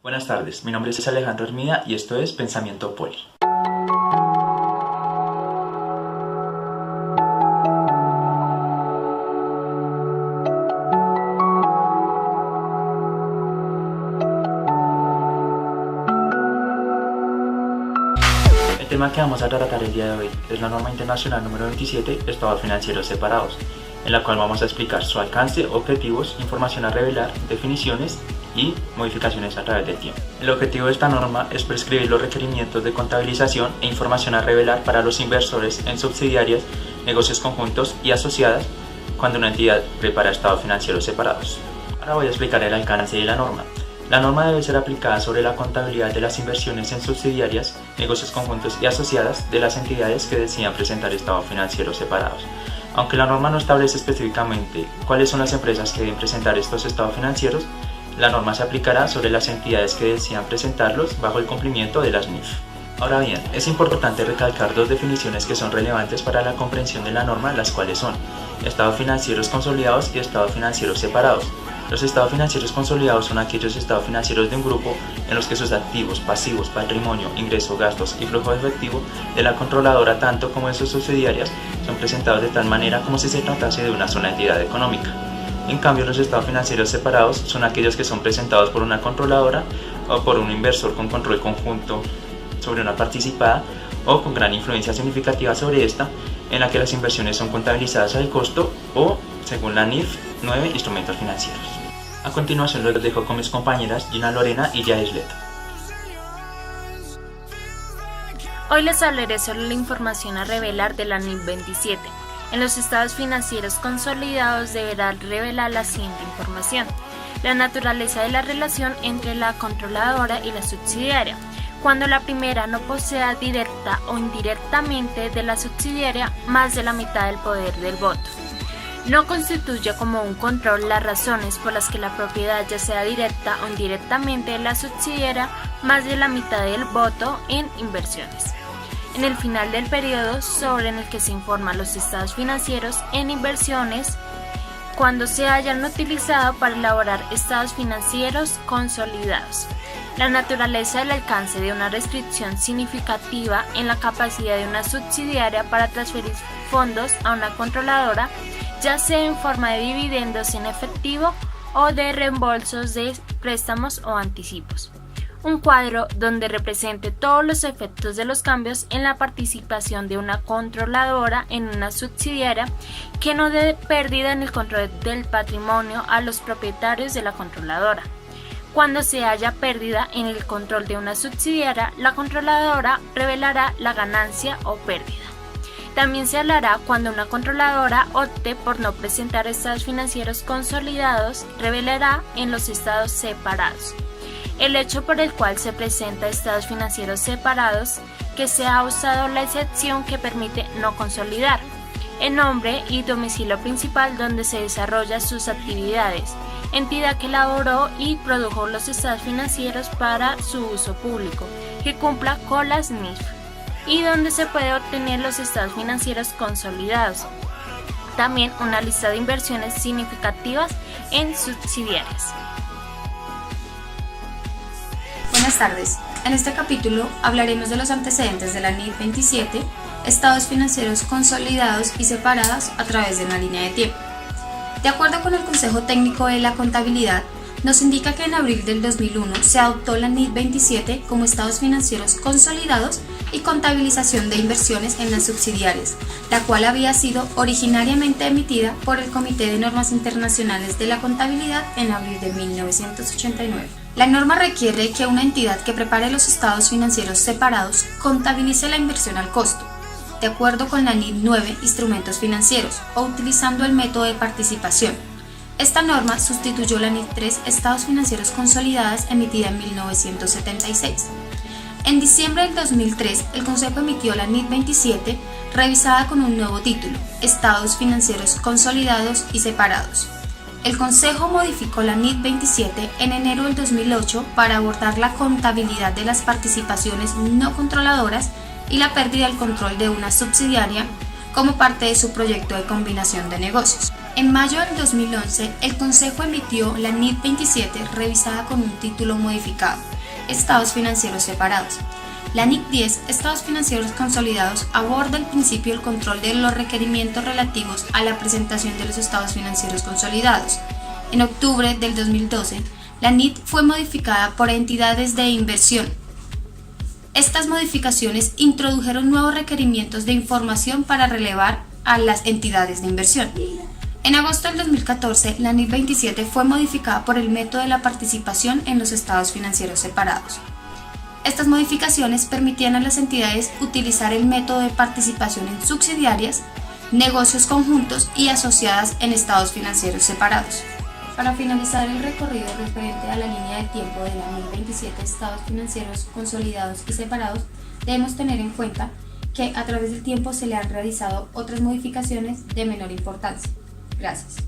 Buenas tardes, mi nombre es Alejandro Hermida y esto es Pensamiento Poli. El tema que vamos a tratar el día de hoy es la norma internacional número 27, estados financieros separados, en la cual vamos a explicar su alcance, objetivos, información a revelar, definiciones y modificaciones a través del tiempo. El objetivo de esta norma es prescribir los requerimientos de contabilización e información a revelar para los inversores en subsidiarias, negocios conjuntos y asociadas cuando una entidad prepara estados financieros separados. Ahora voy a explicar el alcance de la norma. La norma debe ser aplicada sobre la contabilidad de las inversiones en subsidiarias, negocios conjuntos y asociadas de las entidades que decidan presentar estados financieros separados. Aunque la norma no establece específicamente cuáles son las empresas que deben presentar estos estados financieros, la norma se aplicará sobre las entidades que decidan presentarlos bajo el cumplimiento de las NIF. Ahora bien, es importante recalcar dos definiciones que son relevantes para la comprensión de la norma, las cuales son estados financieros consolidados y estados financieros separados. Los estados financieros consolidados son aquellos estados financieros de un grupo en los que sus activos, pasivos, patrimonio, ingresos, gastos y flujo de efectivo de la controladora tanto como de sus subsidiarias son presentados de tal manera como si se tratase de una sola entidad económica. En cambio, los estados financieros separados son aquellos que son presentados por una controladora o por un inversor con control conjunto sobre una participada o con gran influencia significativa sobre esta, en la que las inversiones son contabilizadas al costo o, según la NIF, 9 instrumentos financieros. A continuación los dejo con mis compañeras Gina Lorena y Yaislet. Hoy les hablaré sobre la información a revelar de la NIF 27. En los estados financieros consolidados deberá revelar la siguiente información: la naturaleza de la relación entre la controladora y la subsidiaria, cuando la primera no posea directa o indirectamente de la subsidiaria más de la mitad del poder del voto. No constituye como un control las razones por las que la propiedad, ya sea directa o indirectamente de la subsidiaria, más de la mitad del voto en inversiones. En el final del periodo sobre el que se informan los estados financieros en inversiones, cuando se hayan utilizado para elaborar estados financieros consolidados. La naturaleza del alcance de una restricción significativa en la capacidad de una subsidiaria para transferir fondos a una controladora, ya sea en forma de dividendos en efectivo o de reembolsos de préstamos o anticipos. Un cuadro donde represente todos los efectos de los cambios en la participación de una controladora en una subsidiaria que no dé pérdida en el control del patrimonio a los propietarios de la controladora. Cuando se haya pérdida en el control de una subsidiaria, la controladora revelará la ganancia o pérdida. También se hablará cuando una controladora opte por no presentar estados financieros consolidados, revelará en los estados separados. El hecho por el cual se presenta estados financieros separados, que se ha usado la excepción que permite no consolidar, el nombre y domicilio principal donde se desarrollan sus actividades, entidad que elaboró y produjo los estados financieros para su uso público, que cumpla con las NIF, y donde se puede obtener los estados financieros consolidados. También una lista de inversiones significativas en subsidiarias. Buenas tardes. En este capítulo hablaremos de los antecedentes de la NIF 27, estados financieros consolidados y separados a través de una línea de tiempo. De acuerdo con el Consejo Técnico de la Contabilidad, nos indica que en abril del 2001 se adoptó la NIF 27 como estados financieros consolidados y contabilización de inversiones en las subsidiarias, la cual había sido originariamente emitida por el Comité de Normas Internacionales de la Contabilidad en abril de 1989. La norma requiere que una entidad que prepare los estados financieros separados contabilice la inversión al costo, de acuerdo con la NIF 9 Instrumentos Financieros, o utilizando el método de participación. Esta norma sustituyó la NIF 3 Estados Financieros Consolidadas emitida en 1976. En diciembre del 2003, el Consejo emitió la NIF 27, revisada con un nuevo título, Estados Financieros Consolidados y Separados. El Consejo modificó la NIF 27 en enero del 2008 para abordar la contabilidad de las participaciones no controladoras y la pérdida del control de una subsidiaria como parte de su proyecto de combinación de negocios. En mayo del 2011, el Consejo emitió la NIF 27 revisada con un título modificado, estados financieros separados. La NIC 10, estados financieros consolidados, aborda el principio del control de los requerimientos relativos a la presentación de los estados financieros consolidados. En octubre del 2012, la NIC fue modificada por entidades de inversión. Estas modificaciones introdujeron nuevos requerimientos de información para relevar a las entidades de inversión. En agosto del 2014, la NIC 27 fue modificada por el método de la participación en los estados financieros separados. Estas modificaciones permitían a las entidades utilizar el método de participación en subsidiarias, negocios conjuntos y asociadas en estados financieros separados. Para finalizar el recorrido referente a la línea de tiempo de la NIC 27 estados financieros consolidados y separados, debemos tener en cuenta que a través del tiempo se le han realizado otras modificaciones de menor importancia. Gracias.